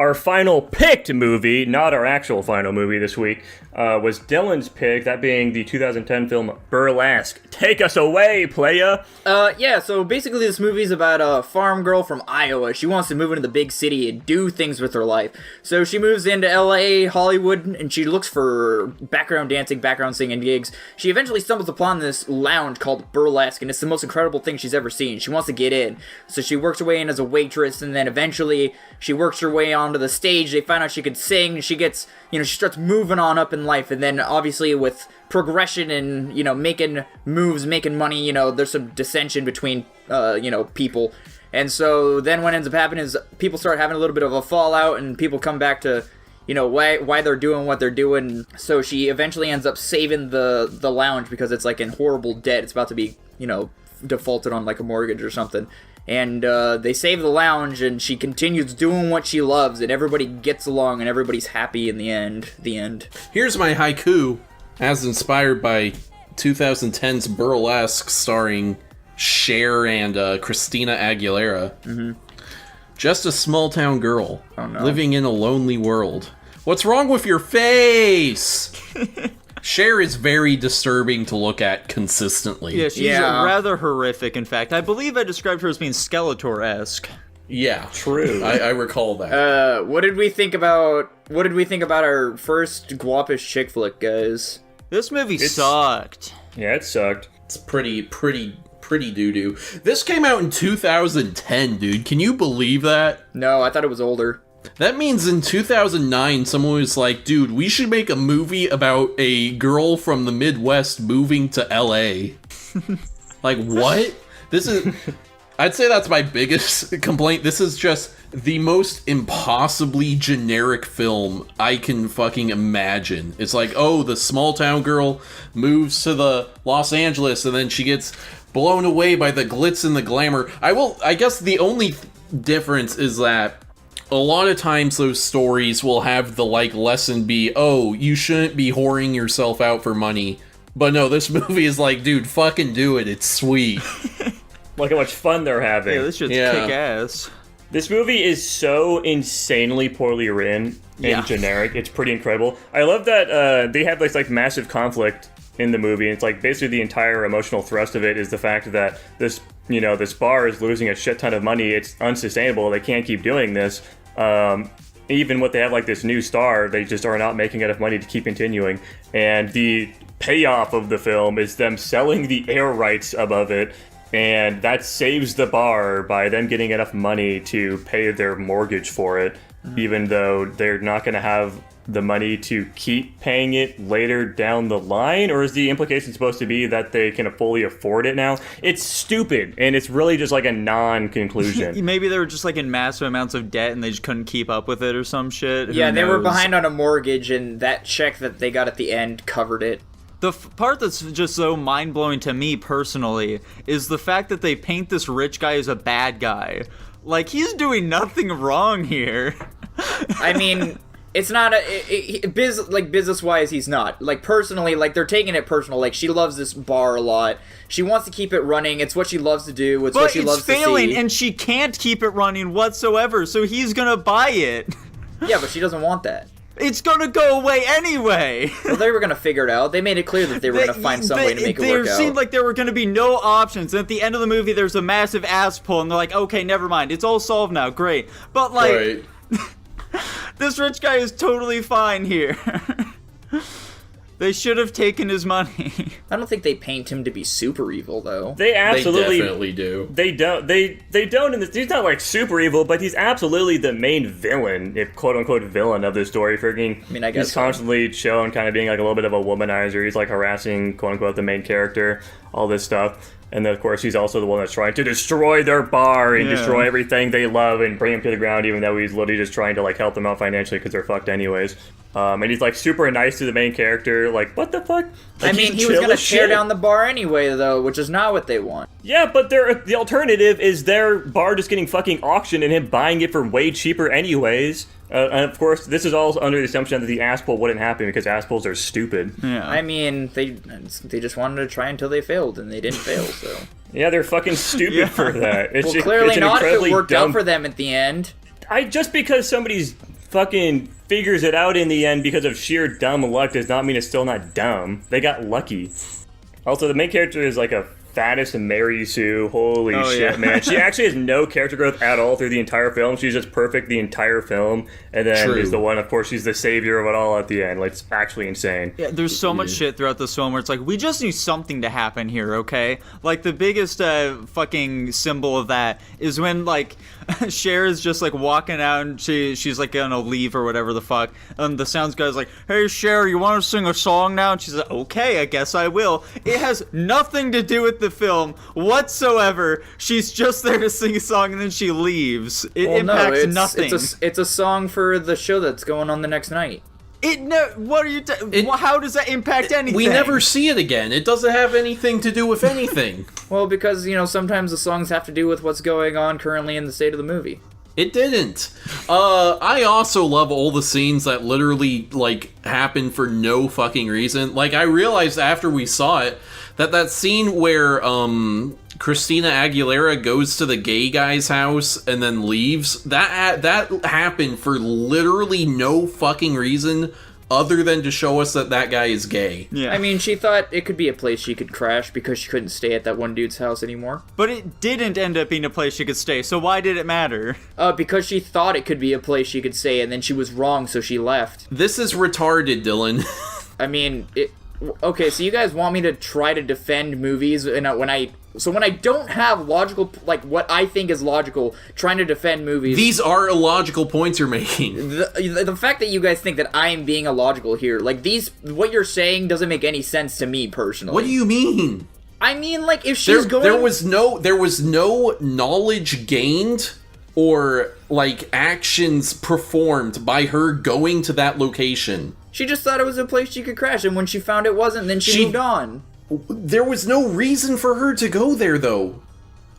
Our final picked movie, not our actual final movie this week, was Dylan's pick, that being the 2010 film Burlesque. Take us away, playa! Yeah, so basically this movie's about a farm girl from Iowa. She wants to move into the big city and do things with her life. So she moves into LA, Hollywood, and she looks for background dancing, background singing gigs. She eventually stumbles upon this lounge called Burlesque, and it's the most incredible thing she's ever seen. She wants to get in. So she works her way in as a waitress, and then eventually she works her way onto the stage. They find out she could sing. She gets, she starts moving on up in life, and then obviously with progression and, making moves, making money, there's some dissension between, people. And so then what ends up happening is people start having a little bit of a fallout, and people come back to, why they're doing what they're doing. So she eventually ends up saving the lounge because it's like in horrible debt. It's about to be, defaulted on like a mortgage or something. And they save the lounge, and she continues doing what she loves, and everybody gets along, and everybody's happy in the end. The end. Here's my haiku, as inspired by 2010's Burlesque, starring Cher and Christina Aguilera. Mm-hmm. Just a small-town girl, living in a lonely world. What's wrong with your face? Cher is very disturbing to look at consistently. Yeah, she's rather horrific, in fact. I believe I described her as being Skeletor-esque. Yeah, true. I recall that. What did we think about our first Guapish chick flick, guys? This movie sucked. Yeah, it sucked. It's pretty doo-doo. This came out in 2010, dude. Can you believe that? No, I thought it was older. That means in 2009, someone was like, dude, we should make a movie about a girl from the Midwest moving to LA. Like, what? I'd say that's my biggest complaint. This is just the most impossibly generic film I can fucking imagine. It's like, oh, the small town girl moves to the Los Angeles, and then she gets blown away by the glitz and the glamour. I guess the only difference is that a lot of times those stories will have the, lesson be, oh, you shouldn't be whoring yourself out for money. But no, this movie is like, dude, fucking do it. It's sweet. Look how much fun they're having. Yeah, this shit's kick-ass. This movie is so insanely poorly written and generic. It's pretty incredible. I love that they have this, massive conflict in the movie. It's basically the entire emotional thrust of it is the fact that this bar is losing a shit ton of money. It's unsustainable. They can't keep doing this. Even when they have this new star, they just are not making enough money to keep continuing. And the payoff of the film is them selling the air rights above it, and that saves the bar by them getting enough money to pay their mortgage for it, even though they're not going to have the money to keep paying it later down the line. Or is the implication supposed to be that they can fully afford it now? It's stupid, and it's really just a non-conclusion. Maybe they were just in massive amounts of debt and they just couldn't keep up with it or some shit. Yeah, they were behind on a mortgage, and that check that they got at the end covered it. The part that's just so mind-blowing to me personally is the fact that they paint this rich guy as a bad guy. He's doing nothing wrong here. I mean, it's not business-wise, he's not. Personally, they're taking it personal. She loves this bar a lot. She wants to keep it running. It's what she loves to do. It's what she loves to see. But it's failing, and she can't keep it running whatsoever, so he's gonna buy it. Yeah, but she doesn't want that. It's gonna go away anyway. Well, they were gonna figure it out. They made it clear that they were gonna find some way to make it work out. There seemed like there were gonna be no options. And at the end of the movie, there's a massive ass pull, and they're like, okay, never mind. It's all solved now. Great. But, Right. this rich guy is totally fine here. They should have taken his money. I don't think they paint him to be super evil, though. They definitely do. They don't. They don't. He's not super evil, but he's absolutely the main villain, if quote unquote villain of the story. I guess he's constantly shown kind of being a little bit of a womanizer. He's harassing quote unquote the main character. All this stuff. And then, of course, he's also the one that's trying to destroy their bar and destroy everything they love and bring them to the ground, even though he's literally just trying to help them out financially because they're fucked anyways. And he's super nice to the main character. What the fuck? He was gonna tear down the bar anyway, though, which is not what they want. Yeah, but the alternative is their bar just getting fucking auctioned and him buying it for way cheaper anyways. And of course, this is all under the assumption that the ass pull wouldn't happen because ass pulls are stupid. Yeah. They just wanted to try until they failed, and they didn't fail, so. Yeah, they're fucking stupid for that. Clearly not if it worked out for them at the end. Just because somebody's fucking figures it out in the end because of sheer dumb luck does not mean it's still not dumb. They got lucky. Also, the main character is like a fattest Mary Sue. Holy shit, man. She actually has no character growth at all through the entire film. She's just perfect the entire film. And then is the one, of course, she's the savior of it all at the end. Like, it's actually insane. Yeah, there's so much shit throughout this film where it's like, we just need something to happen here, okay? Like, the biggest fucking symbol of that is when, like, Cher is just, like, walking out and she's like, gonna leave or whatever the fuck. And the sounds guy's like, hey, Cher, you want to sing a song now? And she's like, okay, I guess I will. It has nothing to do with the film whatsoever. She's just there to sing a song and then she leaves. It impacts nothing. It's a song for the show that's going on the next night. What are you? How does that impact anything? We never see it again. It doesn't have anything to do with anything. Well, because sometimes the songs have to do with what's going on currently in the state of the movie. It didn't. I also love all the scenes that literally, like, happen for no fucking reason. Like, I realized after we saw it that scene where, Christina Aguilera goes to the gay guy's house and then leaves, that happened for literally no fucking reason other than to show us that guy is gay. Yeah. I mean, she thought it could be a place she could crash because she couldn't stay at that one dude's house anymore. But it didn't end up being a place she could stay, so why did it matter? Because she thought it could be a place she could stay, and then she was wrong, so she left. This is retarded, Dylan. I mean, okay, so you guys want me to try to defend movies, and when I don't have logical, like, what I think is logical, trying to defend movies... These are illogical points you're making. The fact that you guys think that I am being illogical here, like, what you're saying doesn't make any sense to me, personally. What do you mean? I mean, like, if she's going... There was no knowledge gained or, like, actions performed by her going to that location. She just thought it was a place she could crash, and when she found it wasn't, then she moved on. There was no reason for her to go there, though.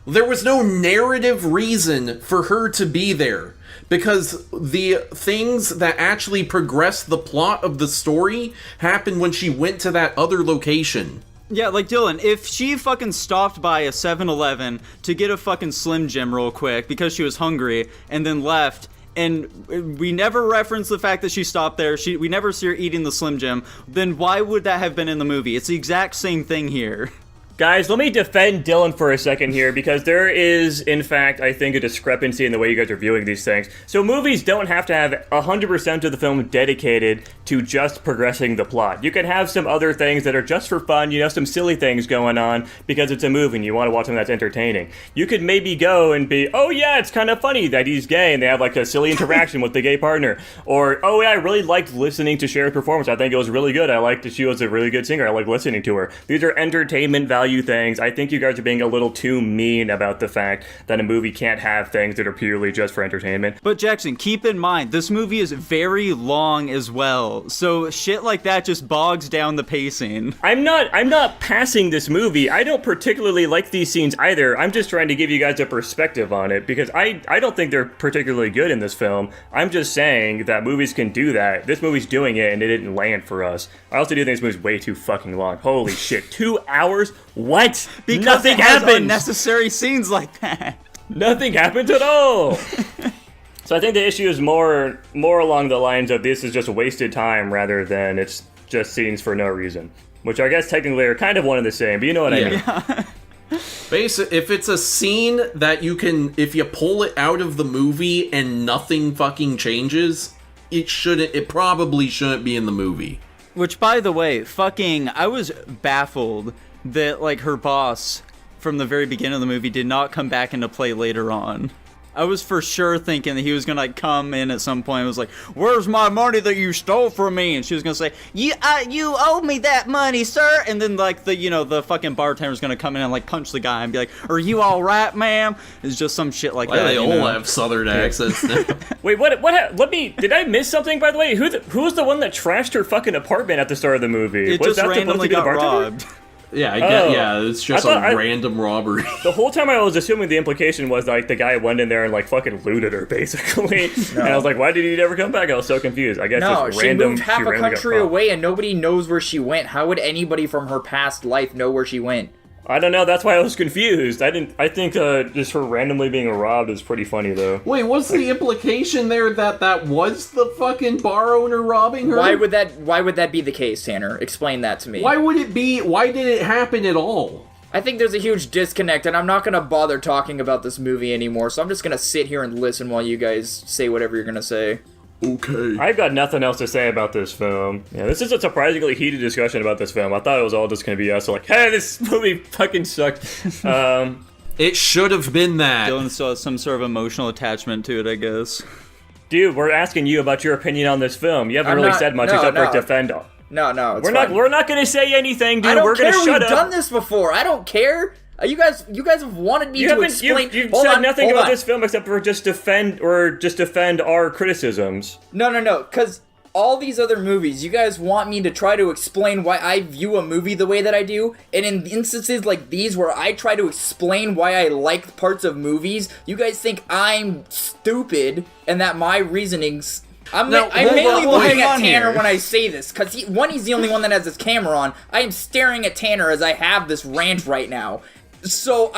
There was no narrative reason for her to be there. Because the things that actually progressed the plot of the story happened when she went to that other location. Yeah, like, Dylan, if she fucking stopped by a 7-Eleven to get a fucking Slim Jim real quick because she was hungry, and then left... and we never reference the fact that she stopped there, we never see her eating the Slim Jim, then why would that have been in the movie? It's the exact same thing here. Guys, let me defend Dylan for a second here, because there is, in fact, I think, a discrepancy in the way you guys are viewing these things. So movies don't have to have 100% of the film dedicated to just progressing the plot. You can have some other things that are just for fun, some silly things going on, because it's a movie and you want to watch something that's entertaining. You could maybe go and be, oh yeah, it's kind of funny that he's gay, and they have like a silly interaction with the gay partner. Or, oh yeah, I really liked listening to Cher's performance. I think it was really good. I liked that she was a really good singer. I like listening to her. These are entertainment value things. I think you guys are being a little too mean about the fact that a movie can't have things that are purely just for entertainment. But Jackson, keep in mind, this movie is very long as well, so shit like that just bogs down the pacing. I'm not passing this movie. I don't particularly like these scenes either. I'm just trying to give you guys a perspective on it, because I don't think they're particularly good in this film. I'm just saying that movies can do that. This movie's doing it, and it didn't land for us. I also do think this movie's way too fucking long. Holy shit, 2 hours? What? Because nothing it has happens. Unnecessary scenes like that. Nothing happens at all. So I think the issue is more along the lines of this is just wasted time rather than it's just scenes for no reason. Which I guess technically are kind of one and the same, but you know what I mean. Yeah. Basically, if it's a scene that you can, if you pull it out of the movie and nothing fucking changes, it probably shouldn't be in the movie. Which, by the way, I was baffled that, like, her boss from the very beginning of the movie did not come back into play later on. I was for sure thinking that he was gonna, like, come in at some point and was like, where's my money that you stole from me? And she was gonna say, you owe me that money, sir. And then, like, the fucking bartender's gonna come in and, like, punch the guy and be like, are you alright, ma'am? It's just some shit like that. They all have southern accents now. Wait, did I miss something, by the way? Who was the one that trashed her fucking apartment at the start of the movie? It just randomly got robbed. Yeah, it's just a random robbery. The whole time I was assuming the implication was, like, the guy went in there and, like, fucking looted her, basically. No. And I was like, why did he never come back? I was so confused. I guess just she random. Moved half a country away and nobody knows where she went. How would anybody from her past life know where she went? I don't know. That's why I was confused. I think just her randomly being robbed is pretty funny though. Wait, what's the implication there that was the fucking bar owner robbing her? Why would that be the case, Tanner? Explain that to me. Why would it be? Why did it happen at all? I think there's a huge disconnect, and I'm not gonna bother talking about this movie anymore, so I'm just gonna sit here and listen while you guys say whatever you're gonna say. Okay. I've got nothing else to say about this film. Yeah, this is a surprisingly heated discussion about this film. I thought it was all just going to be us like, hey, this movie fucking sucked. It should have been that. Dylan still has some sort of emotional attachment to it, I guess. Dude, we're asking you about your opinion on this film. You haven't said much except for defend. No, it's we're fine. We're not going to say anything, dude. I don't We're going care. to shut We've up. done this before. I don't care. You guys have wanted me to explain. You've said nothing about this film except for just defend our criticisms. No. Because all these other movies, you guys want me to try to explain why I view a movie the way that I do, and in instances like these where I try to explain why I like parts of movies, you guys think I'm stupid and that my reasonings. I'm mainly looking at Tanner when I say this, because he's the only one that has his camera on. I am staring at Tanner as I have this rant right now. So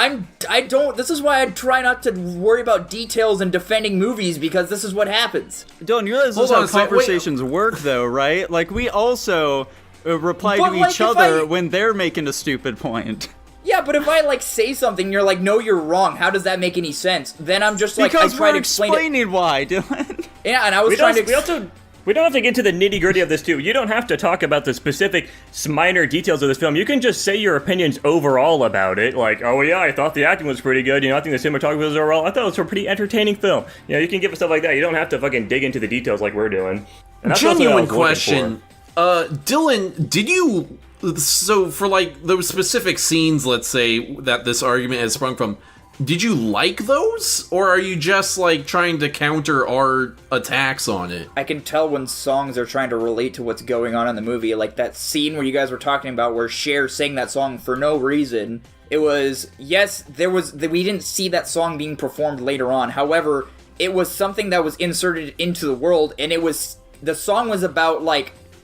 this is why I try not to worry about details and defending movies, because this is what happens. Dylan, you realize this is how conversations work, though, right? Like, we also reply to each other when they're making a stupid point. Yeah, but if I, say something, you're like, no, you're wrong, how does that make any sense? Then I'm just like, because I try to explain explaining why, Dylan. Yeah, and I was trying to... We don't have to get into the nitty-gritty of this, too. You don't have to talk about the specific minor details of this film. You can just say your opinions overall about it. Like, oh, yeah, I thought the acting was pretty good. I think the cinematography was overall. I thought it was a pretty entertaining film. You can give stuff like that. You don't have to fucking dig into the details like we're doing. And that's genuine question. Dylan, did you... So, for, those specific scenes, let's say, that this argument has sprung from... Did you like those? Or are you just, trying to counter our attacks on it? I can tell when songs are trying to relate to what's going on in the movie. Like that scene where you guys were talking about where Cher sang that song for no reason. It was, yes, we didn't see that song being performed later on. However, it was something that was inserted into the world, and the song was about,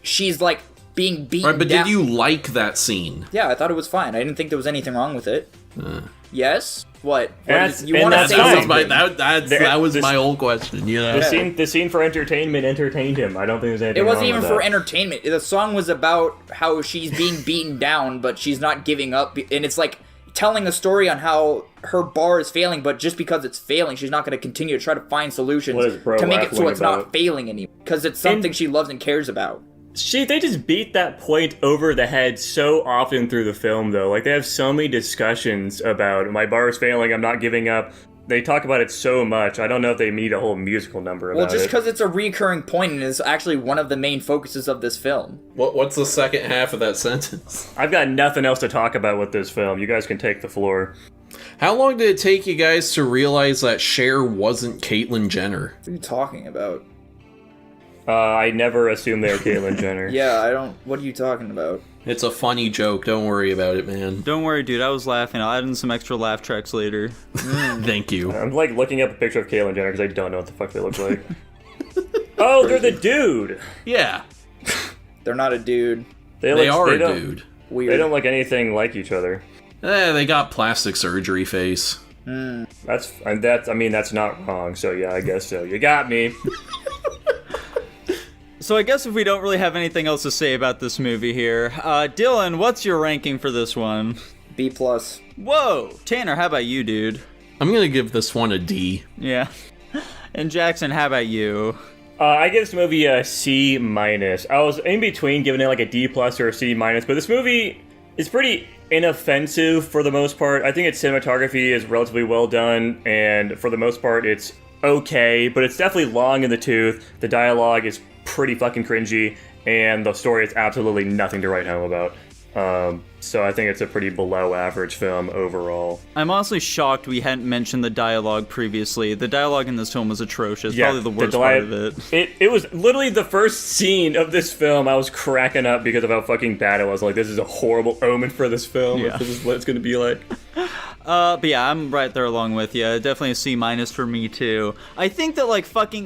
she's, being beaten down. Right, but did you like that scene? Yeah, I thought it was fine. I didn't think there was anything wrong with it. Yes? What? You want to say something? That was my whole question. The scene for entertainment entertained him. I don't think there's anything wrong with that. It wasn't even for entertainment. The song was about how she's being beaten down, but she's not giving up. And it's telling a story on how her bar is failing, but just because it's failing, she's not going to continue to try to find solutions to make it so it's not failing anymore. Because it's something she loves and cares about. They just beat that point over the head so often through the film, though. They have so many discussions about, my bar is failing, I'm not giving up. They talk about it so much. I don't know if they need a whole musical number about it. Well, just because it's a recurring point and is actually one of the main focuses of this film. What's the second half of that sentence? I've got nothing else to talk about with this film. You guys can take the floor. How long did it take you guys to realize that Cher wasn't Caitlyn Jenner? What are you talking about? I never assumed they were Caitlyn Jenner. Yeah, what are you talking about? It's a funny joke. Don't worry about it, man. Don't worry, dude. I was laughing. I'll add in some extra laugh tracks later. Thank you. I'm looking up a picture of Caitlyn Jenner because I don't know what the fuck they look like. Oh, they're the dude. Yeah. They're not a dude. They are a dude. Weird. They don't look anything like each other. They got plastic surgery face. That's not wrong. So yeah, I guess so. You got me. So I guess if we don't really have anything else to say about this movie here, Dylan, what's your ranking for this one? B+. Whoa! Tanner, how about you, dude? I'm gonna give this one a D. Yeah. And Jackson, how about you? I give this movie a C-. I was in between giving it a D+ or a C-, but this movie is pretty inoffensive for the most part. I think its cinematography is relatively well done, and for the most part it's okay, but it's definitely long in the tooth. The dialogue is pretty fucking cringy, and the story is absolutely nothing to write home about. So I think it's a pretty below average film overall. I'm honestly shocked we hadn't mentioned the dialogue previously. The dialogue in this film was atrocious. Yeah, probably the worst part of it. It was literally the first scene of this film. I was cracking up because of how fucking bad it was. This is a horrible omen for this film. Yeah. If this is what it's going to be like. But yeah, I'm right there along with you. Definitely a C- for me too. I think that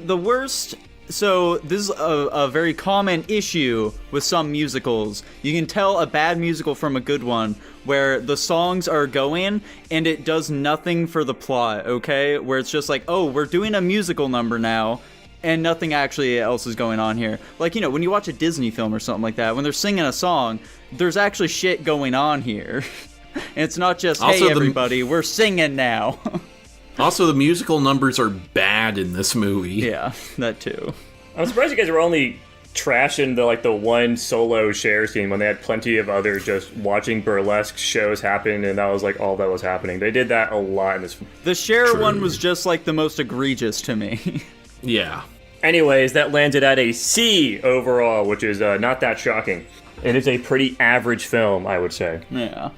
the worst So this is a very common issue with some musicals. You can tell a bad musical from a good one where the songs are going and it does nothing for the plot, okay? Where it's just like, oh, we're doing a musical number now and nothing actually else is going on here. Like, you know, when you watch a Disney film or something like that, when they're singing a song, there's actually shit going on here. And it's not just, Also, hey, everybody, we're singing now. Also, the musical numbers are bad in this movie. Yeah, that too. I'm surprised you guys were only trashing the one solo Cher scene when they had plenty of others just watching burlesque shows happen, and that was like all that was happening. They did that a lot in this. The Cher one was just like the most egregious to me. Yeah. Anyways, that landed at a C overall, which is not that shocking. It is a pretty average film, I would say. Yeah.